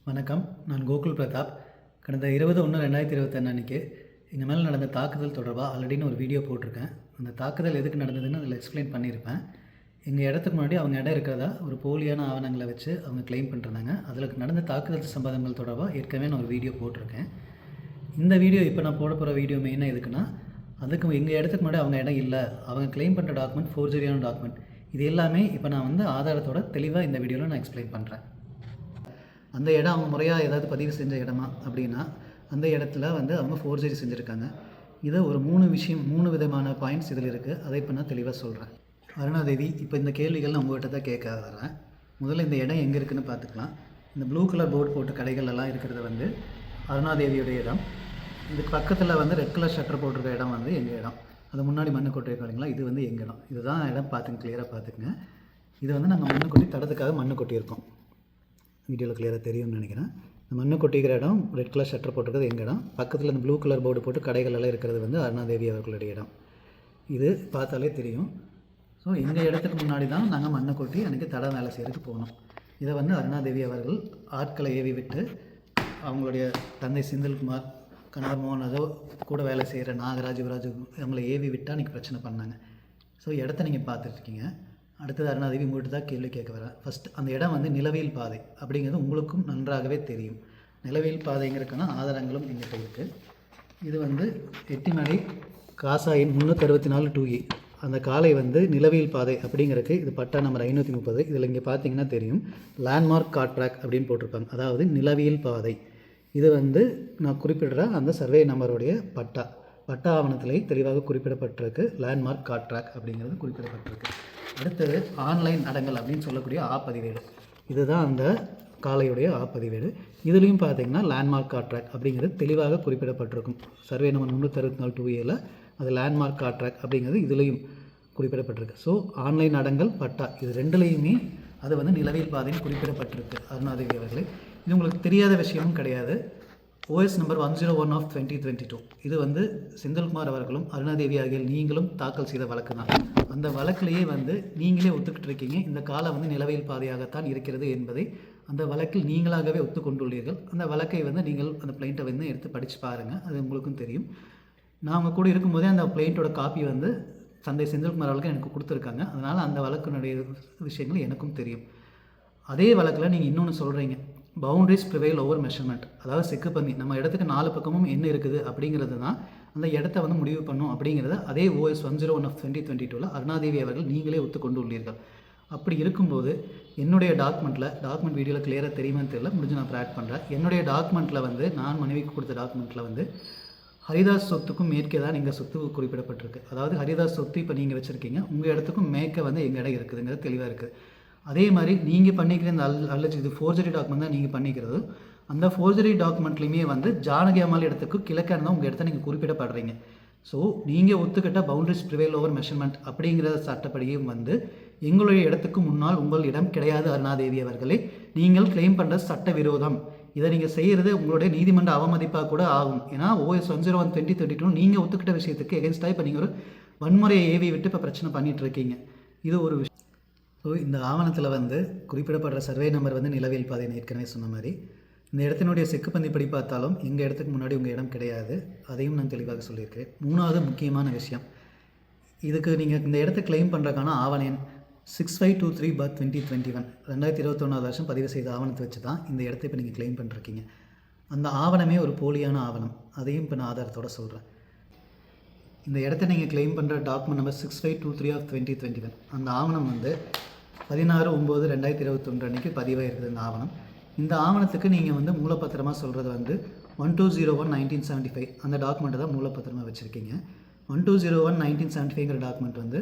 வணக்கம். நான் கோகுல் பிரதாப். கடந்த 20/1/2021 அன்றைக்கி எங்கள் மேலே நடந்த தாக்குதல் தொடர்பாக ஆல்ரெடின்னு ஒரு வீடியோ போட்டிருக்கேன். அந்த தாக்குதல் எதுக்கு நடந்ததுன்னு அதில் எக்ஸ்பிளைன் பண்ணியிருப்பேன். எங்கள் இடத்துக்கு முன்னாடி அவங்க இடம் இருக்கிறதா ஒரு போலியான ஆவணங்களை வச்சு அவங்க கிளைம் பண்ணிருந்தாங்க. அதில் நடந்த தாக்குதல் சம்பவங்கள் தொடர்பாக ஏற்கனவே நான் ஒரு வீடியோ போட்டிருக்கேன். இந்த வீடியோ இப்போ நான் போட போகிற வீடியோ மெயினாக எதுக்குன்னா, அதுக்கு எங்கள் இடத்துக்கு முன்னாடி அவங்க இடம் இல்லை, அவங்க கிளைம் பண்ணுற டாக்குமெண்ட் ஃபோர்ஜரியான டாக்குமெண்ட், இது எல்லாமே இப்போ நான் ஆதாரத்தோட தெளிவாக இந்த வீடியோவில் நான் எக்ஸ்பிளைன் பண்ணுறேன். அந்த இடம் அவங்க முறையாக ஏதாவது பதிவு செஞ்ச இடமா அப்படின்னா, அந்த இடத்துல அவங்க ஃபோர்ஜரி செஞ்சுருக்காங்க. இதை ஒரு 3 விதமான பாயிண்ட்ஸ் இதில் இருக்குது. அதை இப்போ நான் தெளிவாக சொல்கிறேன். அருணாதேவி, இப்போ இந்த கேள்விகள் நான் உங்கள்கிட்ட தான் கேட்க வரேன். முதல்ல இந்த இடம் எங்கே இருக்குதுன்னு பார்த்துக்கலாம். இந்த ப்ளூ கலர் போர்டு போட்டு கடைகள் எல்லாம் இருக்கிறது அருணாதேவியோடைய இடம். இதுக்கு பக்கத்தில் ரெட் கலர் ஷட்டர் போட்டிருக்க இடம் எங்கள் இடம். அது முன்னாடி மண்ணு கொட்டிருக்கோம் இல்லைங்களா, இது எங்கள் இடம். இதுதான் இடம், பார்த்துங்க, கிளியராக பார்த்துக்குங்க. இது நாங்கள் மண்ணு கொட்டி தடத்துக்காக மண்ணு கொட்டியிருக்கோம். வீடியோவில் கிளியராக தெரியும்னு நினைக்கிறேன். இந்த மண்ணு கொட்டிக்கிற இடம், ரெட் கலர் ஷட்டர் போட்டிருக்கிறது எங்கள் இடம். பக்கத்தில் இந்த ப்ளூ கலர் போர்டு போட்டு கடைகள் எல்லாம் இருக்கிறது அருணாதேவி அவர்களுடைய இடம். இது பார்த்தாலே தெரியும். ஸோ எங்கள் இடத்துக்கு முன்னாடி தான் நாங்கள் மண்ணை கொட்டி அன்றைக்கி தடை வேலை செய்கிறதுக்கு போனோம். இதை அருணாதேவி அவர்கள் ஆட்களை ஏவி விட்டு அவங்களுடைய தந்தை செந்தில்குமார், கணவர் மோகன், அதோ கூட வேலை செய்கிற நாகராஜ், யுவராஜ் அவங்கள ஏவி விட்டால் அன்றைக்கி பிரச்சனை பண்ணாங்க. ஸோ இடத்த நீங்கள் பார்த்துட்ருக்கீங்க. அடுத்தது அருணாதேவி உங்கள்கிட்ட தான் கேள்வி கேட்க வரேன். ஃபஸ்ட், அந்த இடம் நிலவியல் பாதை அப்படிங்கிறது உங்களுக்கும் நன்றாகவே தெரியும். நிலவியல் பாதைங்கிறதுக்கான ஆதாரங்களும் எங்கிட்ட இருக்குது. இது எட்டிமலை காசாயின் 364 2E அந்த காலை நிலவியல் பாதை அப்படிங்கிறதுக்கு இது பட்டா நம்பர் 530. இதில் இங்கே பார்த்தீங்கன்னா தெரியும், லேண்ட்மார்க் கார்ட்ராக் அப்படின்னு போட்டிருப்பாங்க. அதாவது நிலவியல் பாதை. இது நான் குறிப்பிடுற அந்த சர்வே நம்பருடைய பட்டா ஆவணத்திலே தெளிவாக குறிப்பிடப்பட்டிருக்கு. லேண்ட்மார்க் கார்ட்ராக் அப்படிங்கிறது குறிப்பிடப்பட்டிருக்கு. அடுத்தது ஆன்லைன் அடங்கல் அப்படின்னு சொல்லக்கூடிய ஆப்பதிவேடு. இதுதான் அந்த காலையுடைய ஆப்பதிவேடு. இதுலேயும் பார்த்தீங்கன்னா லேண்ட்மார்க் கார்ட்ராக் அப்படிங்கிறது தெளிவாக குறிப்பிடப்பட்டிருக்கும். சர்வே நம்பர் 364 2Aல அது லேண்ட்மார்க் கார்ட்ராக் அப்படிங்கிறது இதுலேயும் குறிப்பிடப்பட்டிருக்கு. ஸோ ஆன்லைன் அடங்கல், பட்டா, இது ரெண்டுலேயுமே அது நிலவியல் பாதைன்னு குறிப்பிடப்பட்டிருக்கு அருணாதேவி அவர்களே. இது உங்களுக்கு தெரியாத விஷயமும் கிடையாது. OS நம்பர் 101/2022 இது செந்தில்குமார் அவர்களும் அருணாதேவி ஆகிய நீங்களும் தாக்கல் செய்த வழக்கு தான். அந்த வழக்கிலேயே நீங்களே ஒத்துக்கிட்டு இருக்கீங்க, இந்த காலம் நிலவியல் பாதையாகத்தான் இருக்கிறது என்பதை அந்த வழக்கில் நீங்களாகவே ஒத்துக்கொண்டுள்ளீர்கள். அந்த வழக்கை நீங்கள் அந்த பிளைண்ட்டை எடுத்து படித்து பாருங்கள், அது உங்களுக்கும் தெரியும். நான் அவங்க கூட இருக்கும்போதே அந்த பிளைண்ட்டோட காப்பி தந்தை செந்தில்குமார் அவர்களுக்கு எனக்கு கொடுத்துருக்காங்க. அதனால் அந்த வழக்கினுடைய விஷயங்கள் எனக்கும் தெரியும். அதே வழக்கில் நீங்கள் இன்னொன்று சொல்கிறீங்க, பவுண்ட்ரிஸ் ப்ரிவைல் ஓவர் மெஷர்மெண்ட், அதாவது செக்குப்பந்தி, நம்ம இடத்துக்கு 4 பக்கமும் என்ன இருக்குது அப்படிங்கிறது தான் அந்த இடத்த முடிவு பண்ணும் அப்படிங்கிறத அதே OS 101/2022 அருணாதேவி அவர்கள் நீங்களே ஒத்துக்கொண்டு உள்ளீர்கள். அப்படி இருக்கும்போது என்னுடைய டாக்குமெண்ட் வீடியோவில் கிளியராக தெரியுமான்னு தெரியல, முடிஞ்சு நான் ஆட் பண்ணுறேன். என்னுடைய டாக்குமெண்ட்டில் நான் மனைவிக்கு கொடுத்த டாக்குமெண்ட்டில் ஹரிதாஸ் சொத்துக்கும் மேற்கே தான் எங்கள் சொத்து குறிப்பிடப்பட்டிருக்கு. அதாவது ஹரிதாஸ் சொத்து இப்போ நீங்கள் வச்சுருக்கீங்க, உங்கள் இடத்துக்கும் மேற்கே எங்கள் இடம் இருக்குதுங்கிறது தெளிவாக இருக்குது. அதே மாதிரி நீங்கள் பண்ணிக்கிற இந்த இது ஃபோர்ஜரி டாக்குமெண்ட் தான் நீங்கள் பண்ணிக்கிறது. அந்த ஃபோர்ஜரி டாக்குமெண்ட்லேயுமே ஜானகி அம்மாள் இடத்துக்கு கிழக்காக இருந்தால் உங்கள் இடத்த நீங்கள் குறிப்பிடப்படுறீங்க. ஸோ நீங்கள் ஒத்துக்கிட்ட பவுண்டரிஸ் ப்ரிவைல் ஓவர் மெஷர்மெண்ட் அப்படிங்கிற சட்டப்படியும் எங்களுடைய இடத்துக்கு முன்னால் உங்கள் இடம் கிடையாது அருணாதேவி அவர்களே. நீங்கள் கிளைம் பண்ணுற சட்ட விரோதம். இதை நீங்கள் செய்கிறது உங்களுடைய நீதிமன்ற அவமதிப்பாக கூட ஆகும். ஏன்னா OS 101/2022 நீங்கள் ஒத்துக்கிட்ட விஷயத்துக்கு எகென்ஸ்டாக இப்போ நீங்கள் ஒரு வன்முறையை ஏவி விட்டு இப்போ பிரச்சனை பண்ணிகிட்டு இருக்கீங்க. இது ஒரு விஷயம். ஸோ இந்த ஆவணத்தில் குறிப்பிடப்படுற சர்வே நம்பர் நிலவியல் பாதை ஏற்கனவே சொன்ன மாதிரி. இந்த இடத்தினுடைய செக்குப்பந்தி படி பார்த்தாலும் எங்கள் இடத்துக்கு முன்னாடி உங்கள் இடம் கிடையாது. அதையும் நான் தெளிவாக சொல்லியிருக்கேன். 3வது முக்கியமான விஷயம், இதுக்கு நீங்கள் இந்த இடத்த கிளைம் பண்ணுறதுக்கான ஆவண எண் 6523/2021 2021 வருஷம் பதிவு செய்த ஆவணத்தை வச்சு தான் இந்த இடத்த இப்போ நீங்கள் கிளைம் பண்ணிருக்கீங்க. அந்த ஆவணமே ஒரு போலியான ஆவணம். அதையும் இப்போ நான் ஆதாரத்தோடு சொல்கிறேன். இந்த இடத்த நீங்கள் கிளைம் பண்ணுற டாக்குமெண்ட் நம்பர் 6523/2021 அந்த ஆவணம் 16/9/2021 அன்றைக்கி பதிவாக இருக்குது. இந்த ஆவணம், இந்த ஆவணத்துக்கு நீங்கள் மூலப்பத்திரமாக சொல்கிறது 1201/1975 அந்த டாக்குமெண்ட்டை தான் மூலப்பத்திரமாக வச்சுருக்கீங்க. 1201/1975 டாக்குமெண்ட்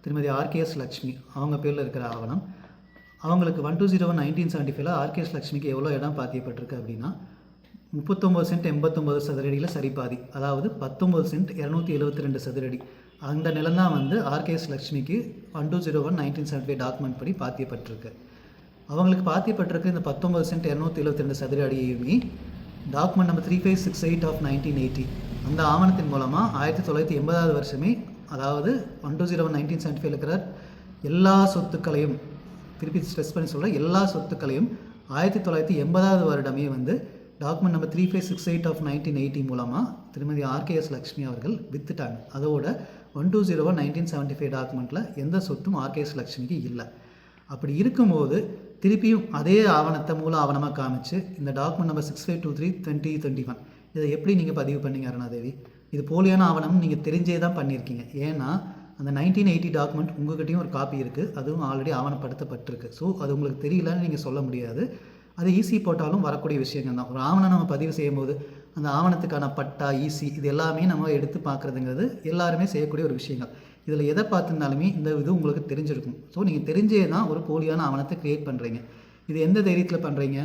திருமதி RKS லக்ஷ்மி அவங்க பேரில் இருக்கிற ஆவணம். அவங்களுக்கு 1201/1975 RKS லக்ஷ்மிக்கு எவ்வளோ இடம் பாத்தியப்பட்டிருக்கு அப்படின்னா 39 சென்ட் 89 சதுரடியில் சரிபாதி, அதாவது 19 சென்ட் 272 சதுரடி. அந்த நிலம் தான் RKS லக்ஷ்மிக்கு 1201/1975 டாக்குமெண்ட் படி பாத்தியப்பட்டிருக்கு. அவங்களுக்கு பாத்தியப்பட்டிருக்கு இந்த 19 சென்ட் 272 சதுர அடியையுமே டாக்குமெண்ட் நம்பர் 3568/1980 அந்த ஆவணத்தின் மூலமாக 1980 வருஷமே, அதாவது 1201/1975 இருக்கிற எல்லா சொத்துக்களையும், திருப்பி ஸ்ட்ரெஸ் பண்ணி சொல்கிற எல்லா சொத்துக்களையும் 1980வது வருடமே வந்து டாக்குமெண்ட் நம்பர் 3568 ஆஃப் 1980 மூலமாக திருமதி ஆர்கேஎஸ் லக்ஷ்மி அவர்கள் வித்துட்டாங்க. அதோட 120/1975 டாக்குமெண்ட்டில் எந்த சொத்தும் ஆர்கேஎஸ் லக்ஷ்மிக்கு இல்லை. அப்படி இருக்கும்போது திருப்பியும் அதே ஆவணத்தை மூல ஆவணமாக காமிச்சு இந்த டாக்குமெண்ட் நம்பர் 6523/2021 இதை எப்படி நீங்கள் பதிவு பண்ணீங்க அருணாதேவி? இது போலியான ஆவணம் நீங்கள் தெரிஞ்சே தான் பண்ணியிருக்கீங்க. ஏன்னா அந்த 1980 டாக்குமெண்ட் உங்கள்கிட்டையும் ஒரு காப்பி இருக்குது, அதுவும் ஆல்ரெடி ஆவணப்படுத்தப்பட்டிருக்கு. ஸோ அது உங்களுக்கு தெரியலன்னு நீங்கள் சொல்ல முடியாது. அது ஈசி போட்டாலும் வரக்கூடிய விஷயங்கள் தான். ஒரு ஆவணம் நம்ம பதிவு செய்யும் போது அந்த ஆவணத்துக்கான பட்டா, ஈசி இது எல்லாமே நம்ம எடுத்து பார்க்குறதுங்கிறது எல்லாருமே செய்யக்கூடிய ஒரு விஷயங்கள். இதில் எதை பார்த்துருந்தாலுமே இந்த இது உங்களுக்கு தெரிஞ்சிருக்கும். ஸோ நீங்கள் தெரிஞ்சே தான் ஒரு போலியான ஆவணத்தை க்ரியேட் பண்ணுறீங்க. இது எந்த தைரியத்தில் பண்ணுறீங்க?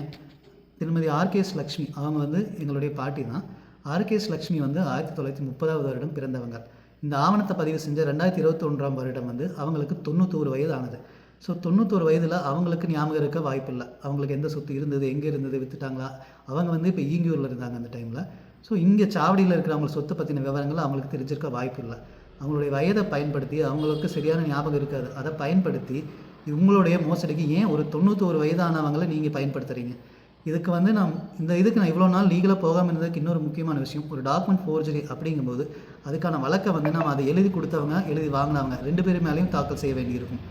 திருமதி ஆர்கேஎஸ் லக்ஷ்மி அவங்க வந்து எங்களுடைய பாட்டி தான். ஆர்கேஎஸ் லக்ஷ்மி வந்து 1930வது வருடம் பிறந்தவங்க. இந்த ஆவணத்தை பதிவு செஞ்ச 2021ஆம் வருடம் வந்து அவங்களுக்கு 91 வயது ஆனது. ஸோ 91 வயதில் அவங்களுக்கு ஞாபகம் இருக்க வாய்ப்பு இல்லை. அவங்களுக்கு எந்த சொத்து இருந்தது, எங்கே இருந்தது, விற்றுட்டாங்களா? அவங்க வந்து இப்போ ஈங்கியூரில் இருந்தாங்க அந்த டைமில். ஸோ இங்கே சாவடியில் இருக்கிற அவங்க சொத்தை பற்றின விவரங்கள் அவங்களுக்கு தெரிஞ்சிருக்க வாய்ப்பு இல்லை. அவங்களுடைய வயதை பயன்படுத்தி அவங்களுக்கு சரியான ஞாபகம் இருக்காது. அதை பயன்படுத்தி உங்களுடைய மோசடிக்கு ஏன் ஒரு 91 வயதானவங்களை நீங்கள் பயன்படுத்துகிறீங்க? இதுக்கு வந்து இதுக்கு நான் இவ்வளோ நாள் லீகலாக போகாமல் இருந்ததுக்கு இன்னொரு முக்கியமான விஷயம், ஒரு டாக்குமெண்ட் ஃபோர்ஜரி அப்படிங்கும்போது அதுக்கான வழக்கை வந்து நம்ம அதை எழுதி கொடுத்தவங்க, எழுதி வாங்கினவங்க 2 பேர் மேலேயும் தாக்கல் செய்ய வேண்டியிருக்கும்.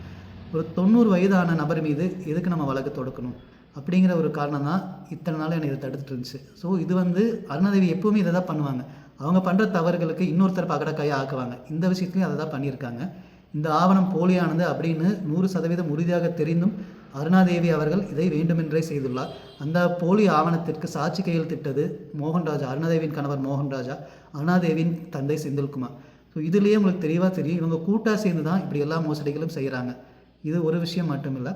ஒரு 90 வயதான நபர் மீது எதுக்கு நம்ம வழக்கு தொடுக்கணும் அப்படிங்கிற ஒரு காரணம் தான் இத்தனை நாள் எனக்கு இதை தடுத்துட்டு இருந்துச்சு. ஸோ இது வந்து அருணாதேவி எப்போவுமே இதை தான் பண்ணுவாங்க. அவங்க பண்ணுற தவறுகளுக்கு இன்னொருத்தர் பகடக்காயாக ஆக்குவாங்க. இந்த விஷயத்துலையும் அதை தான் பண்ணியிருக்காங்க. இந்த ஆவணம் போலியானது அப்படின்னு 100% உறுதியாக தெரிந்தும் அருணாதேவி அவர்கள் இதை வேண்டுமென்றே செய்துள்ளார். அந்த போலி ஆவணத்திற்கு சாட்சி கையெழுத்திட்டது மோகன்ராஜா, அருணாதேவியின் கணவர் மோகன்ராஜா, அருணாதேவியின் தந்தை செந்தில்குமார். ஸோ இதுலேயே உங்களுக்கு தெளிவாக தெரியும், இவங்க கூட்டாக சேர்ந்து தான் இப்படி எல்லா மோசடிகளும் செய்கிறாங்க. இது ஒரு விஷயம் மட்டும் இல்லை,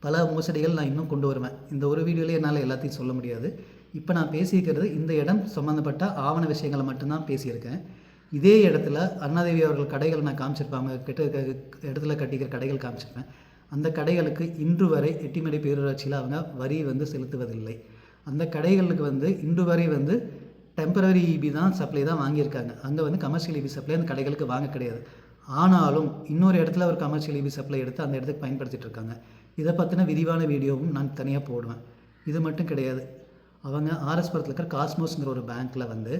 பல மோசடிகள் நான் இன்னும் கொண்டு வருவேன். இந்த ஒரு வீடியோலேயே என்னால் எல்லாத்தையும் சொல்ல முடியாது. இப்போ நான் பேசியிருக்கிறது இந்த இடம் சம்மந்தப்பட்ட ஆவண விஷயங்களை மட்டும்தான் பேசியிருக்கேன். இதே இடத்துல அருணாதேவி அவர்கள் கடைகள் நான் காமிச்சிருப்பாங்க, இடத்துல கட்டிக்கிற கடைகள் காமிச்சிருப்பேன். அந்த கடைகளுக்கு இன்று வரை எட்டிமடை பேரூராட்சியில் அவங்க வரி வந்து செலுத்துவதில்லை. அந்த கடைகளுக்கு வந்து இன்று வரை வந்து டெம்பரரி இபி தான் சப்ளை தான் வாங்கியிருக்காங்க. அங்கே வந்து கமர்ஷியல் இபி சப்ளை அந்த கடைகளுக்கு வாங்க கிடையாது. ஆனாலும் இன்னொரு இடத்துல ஒரு கமர்ஷியல் இபி சப்ளை எடுத்து அந்த இடத்துக்கு பயன்படுத்திகிட்டு இருக்காங்க. இதை பற்றின விரிவான வீடியோவும் நான் தனியாக போடுவேன். இது மட்டும் கிடையாது, அவங்க ஆர்எஸ்புரத்தில் இருக்கிற காஸ்மோஸ்ங்கிற ஒரு பேங்க்கில் வந்து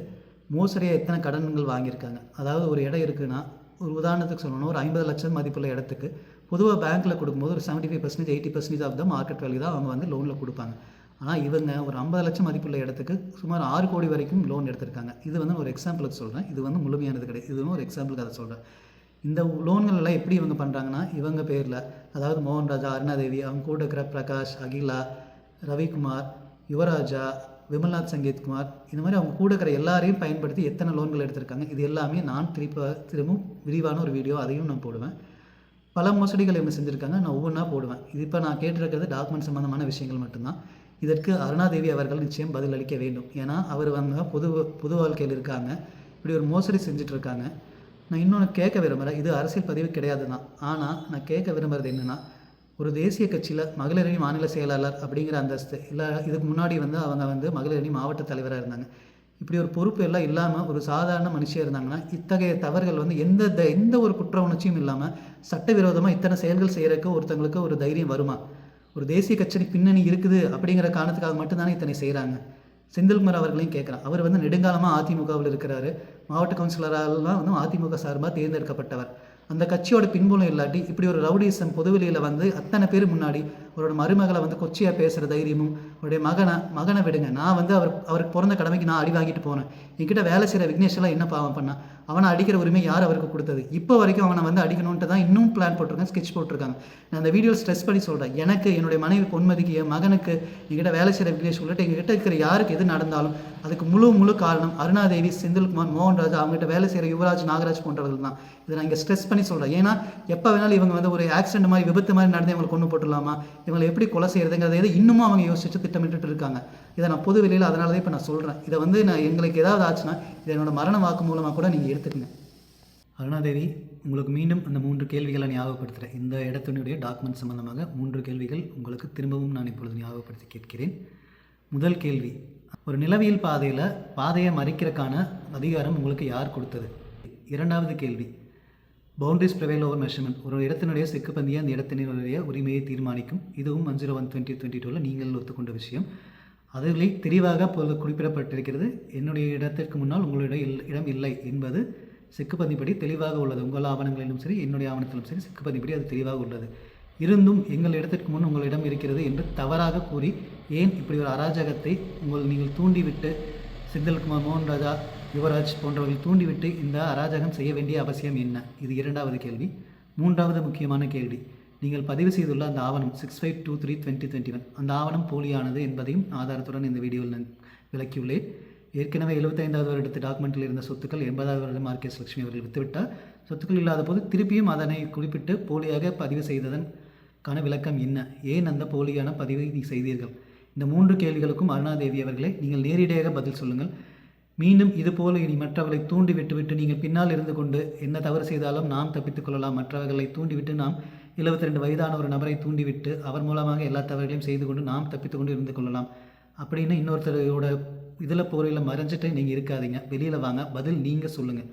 மோசடியாக எத்தனை கடன்கள் வாங்கியிருக்காங்க. அதாவது ஒரு இடம் இருக்குன்னா, ஒரு உதாரணத்துக்கு சொல்லணும், ஒரு 50 லட்சம் மதிப்புள்ள இடத்துக்கு பொதுவாக பேங்க்கில் கொடுக்கும்போது ஒரு 75% 80% ஆஃப் த மார்க்கெட் வேல்யூ தான் அவங்க வந்து லோனில் கொடுப்பாங்க. ஆனால் இவங்க ஒரு 50 லட்சம் மதிப்புள்ள இடத்துக்கு சுமார் 6 கோடி வரைக்கும் லோன் எடுத்திருக்காங்க. இது வந்து ஒரு எக்ஸாம்பிளுக்கு சொல்கிறேன், இது வந்து முழுமையானது கிடையாது. இதுவும் ஒரு எக்ஸாம்பிளுக்கு அதை சொல்கிறேன். இந்த லோன்கள் எல்லாம் எப்படி இவங்க பண்ணுறாங்கன்னா, இவங்க பேரில், அதாவது மோகன்ராஜா, அருணாதேவி, அவங்க கூட இருக்கிற பிரகாஷ், அகிலா, ரவிக்குமார், யுவராஜா, விமல்நாத் சங்கீத்குமார், இந்த மாதிரி அவங்க கூட இருக்கிற எல்லாரையும் பயன்படுத்தி எத்தனை லோன்கள் எடுத்திருக்காங்க. இது எல்லாமே நான் திரும்பவும் விரிவான ஒரு வீடியோ அதையும் நான் போடுவேன். பல மோசடிகள் இவங்க செஞ்சுருக்காங்க, நான் ஒவ்வொன்றா போடுவேன். இது இப்போ நான் கேட்டிருக்கிறது டாக்குமெண்ட் சம்மந்தமான விஷயங்கள் மட்டும்தான். இதற்கு அருணாதேவி அவர்கள் நிச்சயம் பதில் அளிக்க வேண்டும். ஏன்னா அவர் வந்து பொது வாழ்க்கையில் இருக்காங்க, இப்படி ஒரு மோசடி செஞ்சுட்டு இருக்காங்க. நான் இன்னொன்று கேட்க விரும்புகிறேன், இது அரசியல் பதிவு கிடையாது தான். ஆனால் நான் கேட்க விரும்புகிறது என்னென்னா, ஒரு தேசிய கட்சியில் மகளிரணி மாநில செயலாளர் அப்படிங்கிற அந்தஸ்து இல்லை, இதுக்கு முன்னாடி வந்து அவங்க வந்து மகளிரணி மாவட்ட தலைவராக இருந்தாங்க. இப்படி ஒரு பொறுப்பு எல்லாம் இல்லாமல் ஒரு சாதாரண மனுஷியாக இருந்தாங்கன்னா, இத்தகைய தவறுகள் வந்து எந்த ஒரு குற்ற உணர்ச்சியும் இல்லாமல் சட்டவிரோதமாக இத்தனை செயல்கள் செய்கிறதுக்கு ஒருத்தங்களுக்கு ஒரு தைரியம் வருமா? ஒரு தேசிய கட்சி பின்னணி இருக்குது அப்படிங்கிற காரணத்துக்காக மட்டும்தானே இத்தனை செய்கிறாங்க. செந்தில்குமார் அவர்களையும் கேட்குறேன், அவர் வந்து நெடுங்காலமாக அதிமுகவில் இருக்கிறாரு, மாவட்ட கவுன்சிலரெலாம் வந்து அதிமுக சார்பாக தேர்ந்தெடுக்கப்பட்டவர். அந்த கட்சியோட பின்புலம் இல்லாட்டி இப்படி ஒரு ரவுடிசம் பொதுவெளியில் வந்து அத்தனை பேர் முன்னாடி அவரோட மருமகளை வந்து கொச்சியாக பேசுகிற தைரியமும், அவருடைய மகனை விடுங்க, நான் வந்து அவருக்கு பிறந்த கடமைக்கு நான் அடி வாங்கிட்டு போனேன், என்கிட்ட வேலை செய்கிற விக்னேஷெல்லாம் என்ன பாவம் பண்ணான், அவனை அடிக்கிற உரிமை யார் அவருக்கு கொடுத்தது? இப்போ வரைக்கும் அவனை வந்து அடிக்கணுன்ட்டு தான் இன்னும் பிளான் போட்டிருக்காங்க, ஸ்கெட்ச் போட்டிருக்காங்க. நான் அந்த வீடியோ ஸ்ட்ரெஸ் பண்ணி சொல்கிறேன், எனக்கு என்னுடைய மனைவி பொன்மதிக்கு, என் மகனுக்கு, என்கிட்ட வேலை செய்கிற விக்னேஷ் உள்ளிட்ட எங்ககிட்ட இருக்கிற யாருக்கு எது நடந்தாலும் அதுக்கு முழு காரணம் அருணாதேவி, செந்தில்குமார், மோகன்ராஜா, அவங்ககிட்ட வேலை செய்கிற யுவராஜ், நாகராஜ் போன்றவர்கள் தான். இதை நான் இங்கே ஸ்ட்ரெஸ் பண்ணி சொல்கிறேன். ஏன்னா எப்போ வேணாலும் இவங்க வந்து ஒரு ஆக்சிடென்ட் மாதிரி, விபத்து மாதிரி நடந்து இவங்களை கொண்டு போட்டுடலாமா, இவங்களை எப்படி கொலை செய்கிறதுங்கிறத எது இன்னமும் அவங்க யோசிச்சு திட்டமிட்டு இருக்காங்க. இதை நான் பொது வெளியில் அதனால தான் இப்போ நான் சொல்கிறேன். இதை வந்து எங்களுக்கு ஏதாவது ஆச்சுன்னா இதை என்னோட மரண வாக்கு மூலமாக கூட நீங்கள் எடுத்துக்கங்க. அருணாதேவி, உங்களுக்கு மீண்டும் அந்த 3 கேள்விகளை ஞாபகப்படுத்துகிறேன். இந்த இடத்தினுடைய டாக்குமெண்ட் சம்பந்தமாக 3 கேள்விகள் உங்களுக்கு திரும்பவும் நான் இப்பொழுது ஞாபகப்படுத்தி கேட்கிறேன். முதல் கேள்வி, ஒரு நிலவியல் பாதையை மறைக்கிறதுக்கான அதிகாரம் உங்களுக்கு யார் கொடுத்தது? இரண்டாவது கேள்வி, பவுண்டரிஸ் ப்ரிவைல் ஓவர் மெஷர்மெண்ட். ஒரு இடத்தினுடைய செக்குப்பந்தியை அந்த இடத்தினுடைய உரிமையை தீர்மானிக்கும். இதுவும் 101/2022 நீங்கள் ஒத்துக்கொண்ட விஷயம். அதில் தெளிவாக குறிப்பிடப்பட்டிருக்கிறது, என்னுடைய இடத்திற்கு முன்னால் உங்களுடைய இடம் இல்லை என்பது செக்குப்பந்திப்படி தெளிவாக உள்ளது. உங்கள் ஆவணங்களிலும் சரி, என்னுடைய ஆவணத்திலும் சரி, செக்குப்பந்திப்படி அது தெளிவாக உள்ளது. இருந்தும் எங்கள் இடத்திற்கு முன் உங்களிடம் இருக்கிறது என்று தவறாக கூறி ஏன் இப்படி ஒரு அராஜகத்தை நீங்கள் தூண்டிவிட்டு, செந்தில்குமார், மோகன்ராஜா, யுவராஜ் போன்றவர்கள் தூண்டிவிட்டு இந்த அராஜகம் செய்ய வேண்டிய அவசியம் என்ன? இது 2வது கேள்வி. 3வது முக்கியமான கேள்வி, நீங்கள் பதிவு செய்துள்ள அந்த ஆவணம் 6523/2021 அந்த ஆவணம் போலியானது என்பதையும் ஆதாரத்துடன் இந்த வீடியோவில் நான் விளக்கியுள்ளேன். ஏற்கனவே 75வது வருடத்து டாக்குமெண்ட்டில் இருந்த சொத்துக்கள் 80வது வருடம் ஆர்கேஎஸ் லட்சுமி அவர்கள் விற்றுவிட்டார். சொத்துக்கள் இல்லாத போது திருப்பியும் அதனை குறிப்பிட்டு போலியாக பதிவு செய்ததற்கான விளக்கம் என்ன? ஏன் அந்த போலியான பதிவை செய்தீர்கள்? இந்த 3 கேள்விகளுக்கும் அருணாதேவி அவர்களே நீங்கள் நேரடியாக பதில் சொல்லுங்கள். மீண்டும் இதுபோல் இனி மற்றவர்களை தூண்டி விட்டுவிட்டு நீங்கள் பின்னால் இருந்து கொண்டு என்ன தவறு செய்தாலும் நாம் தப்பித்துக் கொள்ளலாம், மற்றவர்களை தூண்டிவிட்டு நாம் 72 வயதான ஒரு நபரை தூண்டிவிட்டு அவர் மூலமாக எல்லா தவறுகளையும் செய்து கொண்டு நாம் தப்பித்து கொண்டு இருந்து கொள்ளலாம் அப்படின்னு இன்னொருத்தரோட இதில் போரையில் மறைஞ்சிட்டு நீங்கள் இருக்காதீங்க. வெளியில் வாங்க, பதில் நீங்கள் சொல்லுங்கள்.